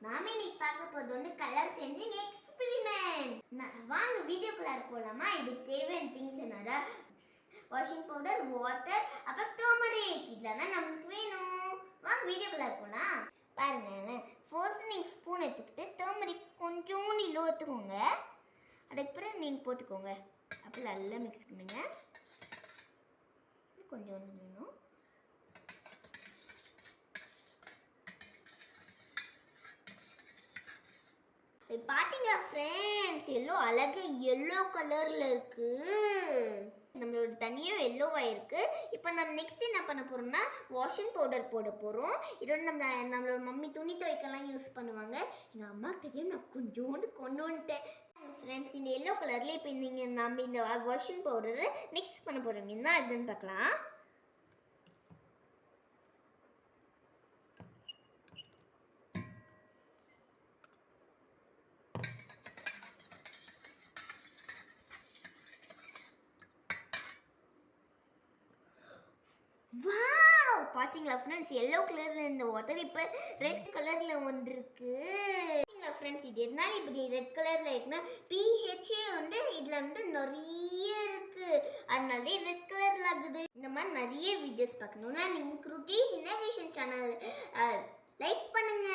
நாம இன்னைக்கு பார்க்க போறது வந்து கலர் செஞ்சிங் எக்ஸ்பெரிமெண்ட். வாங்க வீடியோக்குள்ள போலாமா? இது தேவையான திங்ஸ் என்னடா? வாஷிங் பவுடர், வாட்டர், அப்புறம் டர்மரிக். இதெல்லாம் நமக்கு வேணும். வாங்க வீடியோக்குள்ள போலாம். பாருங்க, ஃபர்ஸ்ட் நீங்க ஸ்பூன் எடுத்துக்கிட்டு டர்மரிக் கொஞ்சோண்டு இவ்வளோ எடுத்துக்கோங்க. அதுக்கப்புறம் நீங்கள் போட்டுக்கோங்க. அப்புறம் நல்லா மிக்ஸ் பண்ணுங்க. கொஞ்சோண்டு வேணும். பார்த்தீங்களா ஃப்ரெண்ட்ஸ், எல்லோ அழகாக எல்லோ கலரில் இருக்குது. நம்மளோட தண்ணியும் எல்லோவாக இருக்குது. இப்போ நம்ம நெக்ஸ்ட் என்ன பண்ண போகிறோம்னா வாஷிங் பவுடர் போட போகிறோம். இதோட நம்மளோட மம்மி துணி துவைக்கெல்லாம் யூஸ் பண்ணுவாங்க. எங்கள் அம்மா தெரியும், நான் கொஞ்சோண்டு கொண்டு வந்துட்டேன். ஃப்ரெண்ட்ஸ், இந்த எல்லோ கலரில் இப்போ நம்ம இந்த வாஷிங் பவுடரை மிக்ஸ் பண்ண போகிறோம். என்ன அதுன்னு பார்க்கலாம். வாவ், பாத்தீங்களா ஃப்ரெண்ட்ஸ், எல்லோ கலர்ல இந்த வாட்டர் இப்போ ரெட் கலர்ல வந்திருக்கு. பாத்தீங்களா ஃப்ரெண்ட்ஸ், இது எதனால இப்படி ரெட் கலர்ல இருக்குன்னா பிஹெச்ஏ வந்து இதுல வந்து நிறைய இருக்கு, அதனால ரெட் கலர்ல ஆகுது. இந்த மாதிரி நிறைய வீடியோஸ் பார்க்கணும்னா நீங்க குருட்டீஸ் இன்னோவேஷன் சேனல் லைக் பண்ணுங்க.